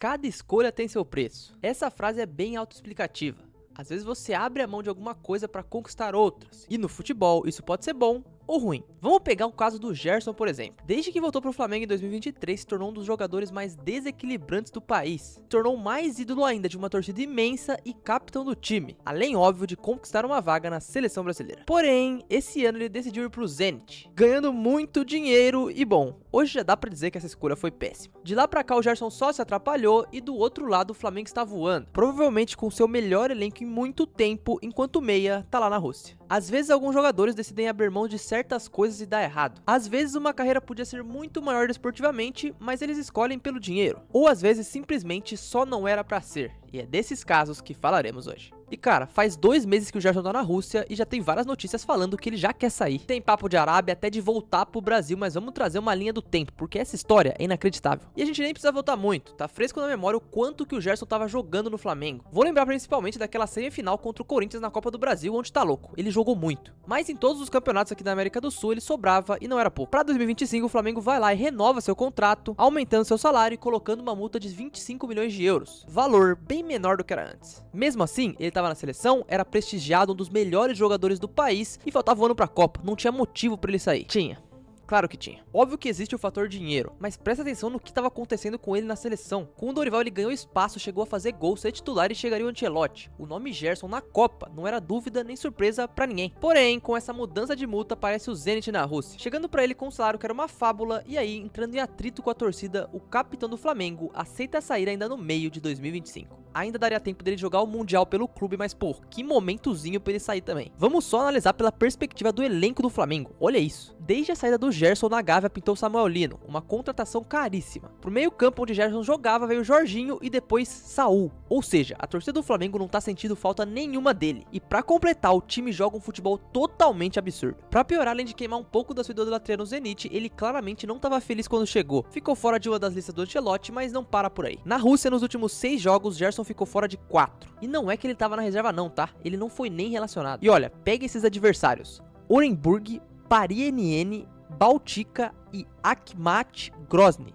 Cada escolha tem seu preço. Essa frase é bem autoexplicativa. Às vezes você abre a mão de alguma coisa para conquistar outras. E no futebol, isso pode ser bom ou ruim. Vamos pegar o caso do Gerson, por exemplo. Desde que voltou pro Flamengo em 2023, se tornou um dos jogadores mais desequilibrantes do país. Se tornou mais ídolo ainda de uma torcida imensa e capitão do time. Além, óbvio, de conquistar uma vaga na seleção brasileira. Porém, esse ano ele decidiu ir pro Zenit, ganhando muito dinheiro e bom, hoje já dá pra dizer que essa escolha foi péssima. De lá pra cá o Gerson só se atrapalhou e do outro lado o Flamengo está voando. Provavelmente com seu melhor elenco em muito tempo, enquanto o meia tá lá na Rússia. Às vezes alguns jogadores decidem abrir mão de certas coisas e dá errado. Às vezes uma carreira podia ser muito maior desportivamente, mas eles escolhem pelo dinheiro. Ou às vezes simplesmente só não era pra ser. E é desses casos que falaremos hoje. E cara, faz 2 meses que o Gerson tá na Rússia e já tem várias notícias falando que ele já quer sair. Tem papo de Arábia até de voltar pro Brasil, mas vamos trazer uma linha do tempo, porque essa história é inacreditável. E a gente nem precisa voltar muito, tá fresco na memória o quanto que o Gerson tava jogando no Flamengo. Vou lembrar principalmente daquela semifinal contra o Corinthians na Copa do Brasil, onde tá louco, ele jogou muito. Mas em todos os campeonatos aqui da América do Sul ele sobrava e não era pouco. Pra 2025 o Flamengo vai lá e renova seu contrato, aumentando seu salário e colocando uma multa de 25 milhões de euros. Valor bem menor do que era antes. Mesmo assim, ele tava na seleção, era prestigiado, um dos melhores jogadores do país e faltava um ano pra Copa. Não tinha motivo pra ele sair. Tinha. Claro que tinha. Óbvio que existe o fator dinheiro, mas presta atenção no que estava acontecendo com ele na seleção. Com o Dorival ele ganhou espaço, chegou a fazer gol, ser titular e chegaria o Ancelotti. O nome Gerson na Copa não era dúvida nem surpresa pra ninguém. Porém, com essa mudança de multa aparece o Zenit na Rússia, chegando pra ele com um salário que era uma fábula e aí, entrando em atrito com a torcida, o capitão do Flamengo aceita sair ainda no meio de 2025. Ainda daria tempo dele jogar o Mundial pelo clube, mas pô, que momentozinho pra ele sair também. Vamos só analisar pela perspectiva do elenco do Flamengo, olha isso. Desde a saída do Gerson na Gávea pintou Samuel Lino, uma contratação caríssima. Pro meio campo onde Gerson jogava veio Jorginho e depois Saul. Ou seja, a torcida do Flamengo não tá sentindo falta nenhuma dele. E pra completar, o time joga um futebol totalmente absurdo. Pra piorar, além de queimar um pouco da sua idolatria no Zenit, ele claramente não tava feliz quando chegou. Ficou fora de uma das listas do Ancelotti, mas não para por aí. Na Rússia, nos últimos 6 jogos, Gerson ficou fora de 4. E não é que ele tava na reserva não, tá? Ele não foi nem relacionado. E olha, pega esses adversários. Orenburg, Parieniene, Baltica e Akhmat Grozny.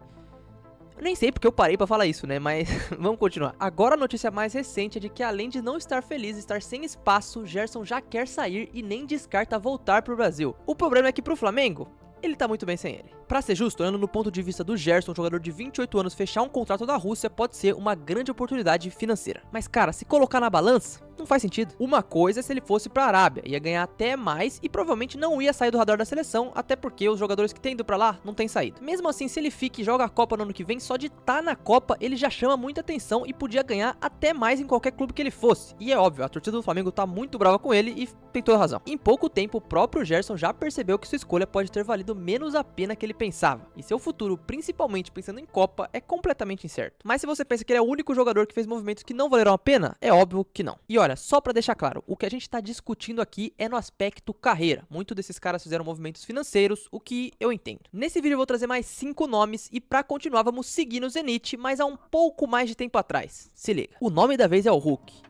Eu nem sei porque eu parei pra falar isso, né, mas vamos continuar. Agora a notícia mais recente é de que além de não estar feliz, estar sem espaço, Gerson já quer sair e nem descarta voltar pro Brasil. O problema é que pro Flamengo, ele tá muito bem sem ele. Pra ser justo, olhando no ponto de vista do Gerson, um jogador de 28 anos, fechar um contrato da Rússia pode ser uma grande oportunidade financeira. Mas cara, se colocar na balança, não faz sentido. Uma coisa é se ele fosse pra Arábia, ia ganhar até mais e provavelmente não ia sair do radar da seleção, até porque os jogadores que têm ido pra lá não têm saído. Mesmo assim, se ele fica e joga a Copa no ano que vem, só de estar na Copa, ele já chama muita atenção e podia ganhar até mais em qualquer clube que ele fosse. E é óbvio, a torcida do Flamengo tá muito brava com ele e tem toda razão. Em pouco tempo, o próprio Gerson já percebeu que sua escolha pode ter valido menos a pena que ele pensava. E seu futuro, principalmente pensando em Copa, é completamente incerto. Mas se você pensa que ele é o único jogador que fez movimentos que não valeram a pena, é óbvio que não. E olha, só pra deixar claro, o que a gente tá discutindo aqui é no aspecto carreira. Muitos desses caras fizeram movimentos financeiros, o que eu entendo. Nesse vídeo eu vou trazer mais 5 nomes e pra continuar vamos seguir no Zenit, mas há um pouco mais de tempo atrás. Se liga. O nome da vez é o Hulk.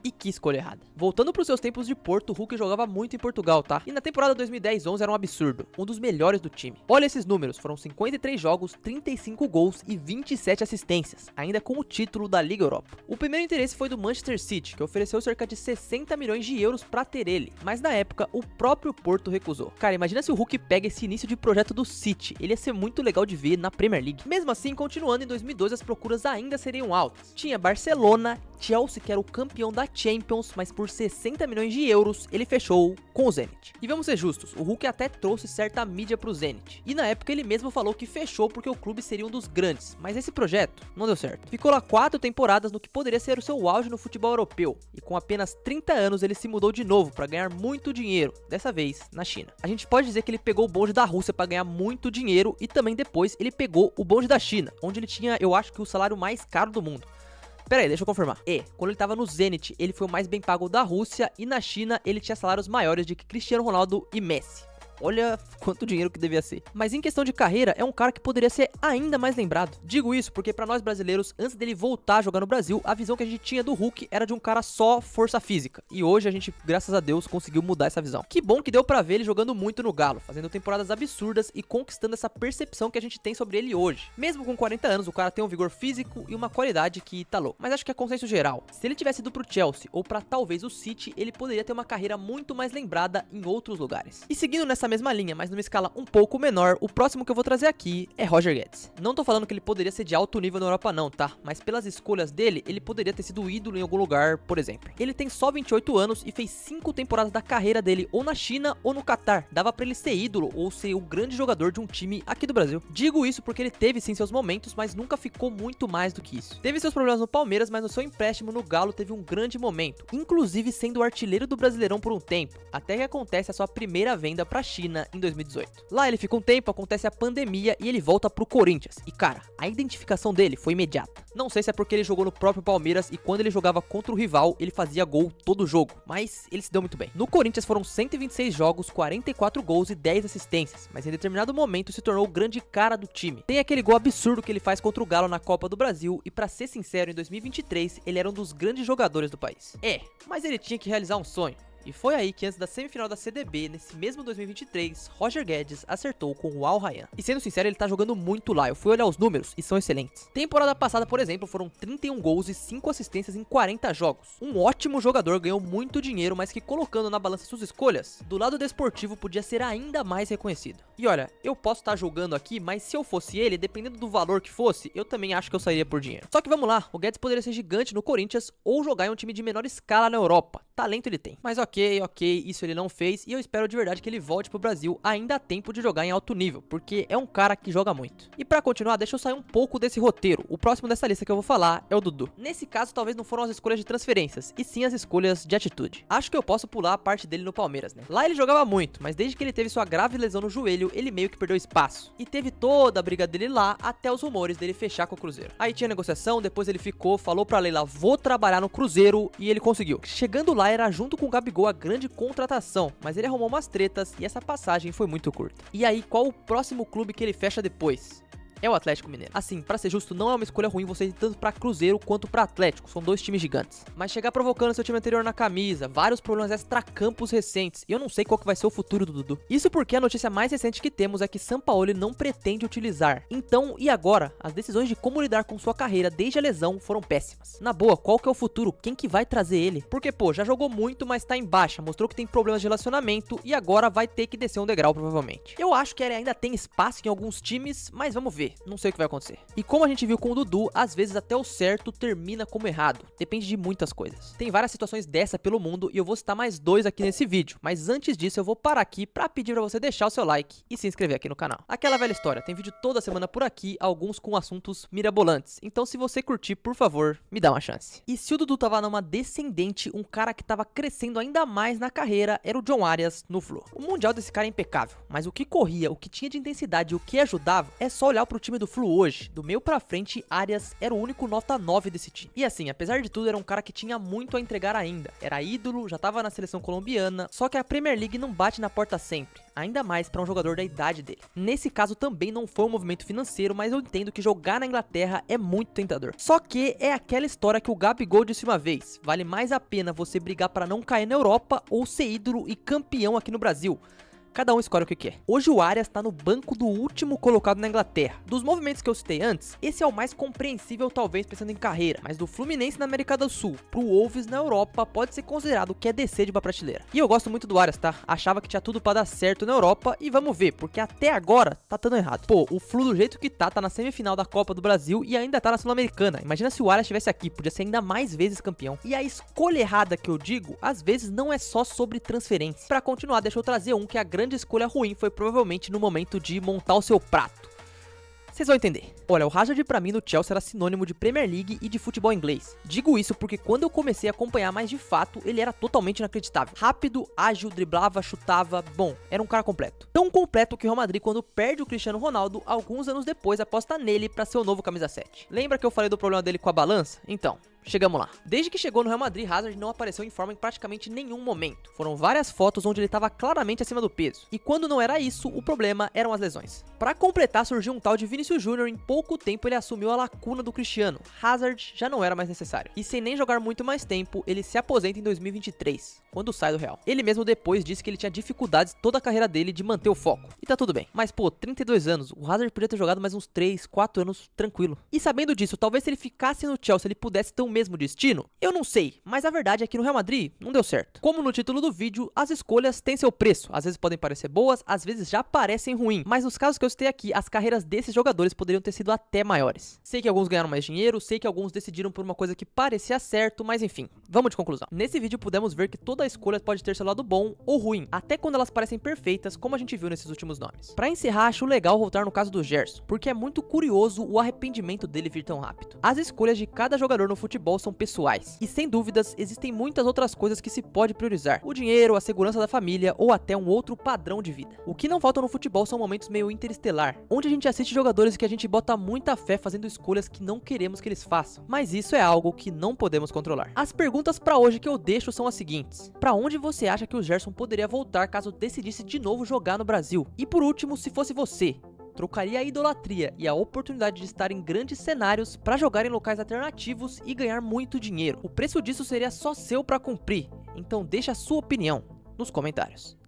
E que escolha errada. Voltando para os seus tempos de Porto, o Hulk jogava muito em Portugal, tá? E na temporada 2010-11 era um absurdo, um dos melhores do time. Olha esses números, foram 53 jogos, 35 gols e 27 assistências, ainda com o título da Liga Europa. O primeiro interesse foi do Manchester City, que ofereceu cerca de 60 milhões de euros para ter ele, mas na época o próprio Porto recusou. Cara, imagina se o Hulk pega esse início de projeto do City, ele ia ser muito legal de ver na Premier League. Mesmo assim, continuando em 2012, as procuras ainda seriam altas. Tinha Barcelona, Chelsea, que era o campeão da Champions, mas por 60 milhões de euros ele fechou com o Zenit. E vamos ser justos, o Hulk até trouxe certa mídia pro Zenit. E na época ele mesmo falou que fechou porque o clube seria um dos grandes, mas esse projeto não deu certo. Ficou lá 4 temporadas no que poderia ser o seu auge no futebol europeu, e com apenas 30 anos ele se mudou de novo para ganhar muito dinheiro, dessa vez na China. A gente pode dizer que ele pegou o bonde da Rússia para ganhar muito dinheiro e também depois ele pegou o bonde da China, onde ele tinha, eu acho que o salário mais caro do mundo. Pera aí, deixa eu confirmar. Quando ele tava no Zenit, ele foi o mais bem pago da Rússia e na China ele tinha salários maiores de que Cristiano Ronaldo e Messi. Olha quanto dinheiro que devia ser. Mas em questão de carreira, é um cara que poderia ser ainda mais lembrado. Digo isso porque pra nós brasileiros, antes dele voltar a jogar no Brasil, a visão que a gente tinha do Hulk era de um cara só força física. E hoje a gente, graças a Deus, conseguiu mudar essa visão. Que bom que deu pra ver ele jogando muito no Galo, fazendo temporadas absurdas e conquistando essa percepção que a gente tem sobre ele hoje. Mesmo com 40 anos, o cara tem um vigor físico e uma qualidade que tá louco. Mas acho que é consenso geral. Se ele tivesse ido pro Chelsea ou pra talvez o City, ele poderia ter uma carreira muito mais lembrada em outros lugares. E seguindo nessa mesma linha, mas numa escala um pouco menor, o próximo que eu vou trazer aqui é Roger Guedes. Não tô falando que ele poderia ser de alto nível na Europa não, tá? Mas pelas escolhas dele, ele poderia ter sido ídolo em algum lugar, por exemplo. Ele tem só 28 anos e fez 5 temporadas da carreira dele ou na China ou no Catar. Dava pra ele ser ídolo ou ser o grande jogador de um time aqui do Brasil. Digo isso porque ele teve sim seus momentos, mas nunca ficou muito mais do que isso. Teve seus problemas no Palmeiras, mas no seu empréstimo no Galo teve um grande momento, inclusive sendo o artilheiro do Brasileirão por um tempo, até que acontece a sua primeira venda pra China em 2018. Lá ele fica um tempo, acontece a pandemia e ele volta pro Corinthians. E cara, a identificação dele foi imediata. Não sei se é porque ele jogou no próprio Palmeiras e quando ele jogava contra o rival, ele fazia gol todo jogo, mas ele se deu muito bem. No Corinthians foram 126 jogos, 44 gols e 10 assistências, mas em determinado momento se tornou o grande cara do time. Tem aquele gol absurdo que ele faz contra o Galo na Copa do Brasil e pra ser sincero, em 2023 ele era um dos grandes jogadores do país. Mas ele tinha que realizar um sonho. E foi aí que antes da semifinal da CDB, nesse mesmo 2023, Roger Guedes acertou com o Al Rayyan. E sendo sincero, ele tá jogando muito lá, eu fui olhar os números e são excelentes. Temporada passada, por exemplo, foram 31 gols e 5 assistências em 40 jogos. Um ótimo jogador, ganhou muito dinheiro, mas que colocando na balança suas escolhas, do lado desportivo podia ser ainda mais reconhecido. E olha, eu posso estar julgando aqui, mas se eu fosse ele, dependendo do valor que fosse, eu também acho que eu sairia por dinheiro. Só que vamos lá, o Guedes poderia ser gigante no Corinthians ou jogar em um time de menor escala na Europa. Talento ele tem. Mas ok, isso ele não fez e eu espero de verdade que ele volte pro Brasil ainda há tempo de jogar em alto nível, porque é um cara que joga muito. E pra continuar, deixa eu sair um pouco desse roteiro. O próximo dessa lista que eu vou falar é o Dudu. Nesse caso, talvez não foram as escolhas de transferências, e sim as escolhas de atitude. Acho que eu posso pular a parte dele no Palmeiras, né? Lá ele jogava muito, mas desde que ele teve sua grave lesão no joelho, ele meio que perdeu espaço. E teve toda a briga dele lá, até os rumores dele fechar com o Cruzeiro. Aí tinha negociação, depois ele ficou, falou pra Leila, vou trabalhar no Cruzeiro, e ele conseguiu. Chegando lá, era junto com o Gabigol a grande contratação, mas ele arrumou umas tretas e essa passagem foi muito curta. E aí, qual o próximo clube que ele fecha depois? É o Atlético Mineiro. Assim, pra ser justo, não é uma escolha ruim você ir tanto pra Cruzeiro quanto pra Atlético, são dois times gigantes. Mas chegar provocando seu time anterior na camisa, vários problemas extracampos recentes, e eu não sei qual que vai ser o futuro do Dudu. Isso porque a notícia mais recente que temos é que Sampaoli não pretende utilizar. Então, e agora? As decisões de como lidar com sua carreira desde a lesão foram péssimas. Na boa, qual que é o futuro? Quem que vai trazer ele? Porque, pô, já jogou muito, mas tá em baixa, mostrou que tem problemas de relacionamento e agora vai ter que descer um degrau, provavelmente. Eu acho que ele ainda tem espaço em alguns times, mas vamos ver. Não sei o que vai acontecer. E como a gente viu com o Dudu, às vezes até o certo termina como errado. Depende de muitas coisas. Tem várias situações dessa pelo mundo e eu vou citar mais dois aqui nesse vídeo. Mas antes disso eu vou parar aqui pra pedir pra você deixar o seu like e se inscrever aqui no canal. Aquela velha história, tem vídeo toda semana por aqui, alguns com assuntos mirabolantes. Então se você curtir, por favor, me dá uma chance. E se o Dudu tava numa descendente, um cara que tava crescendo ainda mais na carreira era o John Arias no Flu. O mundial desse cara é impecável, mas o que corria, o que tinha de intensidade e o que ajudava é só olhar pro time do Flu hoje. Do meio pra frente, Arias era o único nota 9 desse time. E assim, apesar de tudo, era um cara que tinha muito a entregar ainda. Era ídolo, já tava na seleção colombiana, só que a Premier League não bate na porta sempre. Ainda mais pra um jogador da idade dele. Nesse caso também não foi um movimento financeiro, mas eu entendo que jogar na Inglaterra é muito tentador. Só que é aquela história que o Gabigol disse uma vez, vale mais a pena você brigar pra não cair na Europa ou ser ídolo e campeão aqui no Brasil. Cada um escolhe o que quer. Hoje o Arias tá no banco do último colocado na Inglaterra. Dos movimentos que eu citei antes, esse é o mais compreensível talvez pensando em carreira, mas do Fluminense na América do Sul pro Wolves na Europa pode ser considerado que é descer de uma prateleira. E eu gosto muito do Arias, tá? Achava que tinha tudo pra dar certo na Europa e vamos ver, porque até agora tá dando errado. Pô, o Flu do jeito que tá na semifinal da Copa do Brasil e ainda tá na Sul-Americana. Imagina se o Arias estivesse aqui, podia ser ainda mais vezes campeão. E a escolha errada que eu digo, às vezes não é só sobre transferência. Pra continuar, deixa eu trazer um que a grande escolha ruim foi provavelmente no momento de montar o seu prato. Vocês vão entender. Olha, o Hazard pra mim no Chelsea era sinônimo de Premier League e de futebol inglês. Digo isso porque quando eu comecei a acompanhar mais de fato, ele era totalmente inacreditável. Rápido, ágil, driblava, chutava, bom, era um cara completo. Tão completo que o Real Madrid, quando perde o Cristiano Ronaldo, alguns anos depois aposta nele pra ser o novo camisa 7. Lembra que eu falei do problema dele com a balança? Então, chegamos lá. Desde que chegou no Real Madrid, Hazard não apareceu em forma em praticamente nenhum momento. Foram várias fotos onde ele estava claramente acima do peso. E quando não era isso, o problema eram as lesões. Para completar, surgiu um tal de Vinícius Júnior. Em pouco tempo ele assumiu a lacuna do Cristiano. Hazard já não era mais necessário. E sem nem jogar muito mais tempo, ele se aposenta em 2023, quando sai do Real. Ele mesmo depois disse que ele tinha dificuldades toda a carreira dele de manter o foco. E tá tudo bem. Mas pô, 32 anos, o Hazard podia ter jogado mais uns 3, 4 anos tranquilo. E sabendo disso, talvez se ele ficasse no Chelsea ele pudesse ter o mesmo destino? Eu não sei, mas a verdade é que no Real Madrid não deu certo. Como no título do vídeo, as escolhas têm seu preço. Às vezes podem parecer boas, às vezes já parecem ruins. Mas nos casos que eu citei aqui, as carreiras desses jogadores poderiam ter sido até maiores. Sei que alguns ganharam mais dinheiro, sei que alguns decidiram por uma coisa que parecia certo, mas enfim, vamos de conclusão. Nesse vídeo pudemos ver que toda escolha pode ter seu lado bom ou ruim, até quando elas parecem perfeitas, como a gente viu nesses últimos nomes. Pra encerrar, acho legal voltar no caso do Gerson, porque é muito curioso o arrependimento dele vir tão rápido. As escolhas de cada jogador no futebol são pessoais, e sem dúvidas existem muitas outras coisas que se pode priorizar: o dinheiro, a segurança da família ou até um outro padrão de vida. O que não falta no futebol são momentos meio interestelar, onde a gente assiste jogadores que a gente bota muita fé fazendo escolhas que não queremos que eles façam, mas isso é algo que não podemos controlar. As perguntas pra hoje que eu deixo são as seguintes: pra onde você acha que o Gerson poderia voltar caso decidisse de novo jogar no Brasil? E por último, se fosse você, trocaria a idolatria e a oportunidade de estar em grandes cenários para jogar em locais alternativos e ganhar muito dinheiro? O preço disso seria só seu para cumprir, então deixa a sua opinião nos comentários.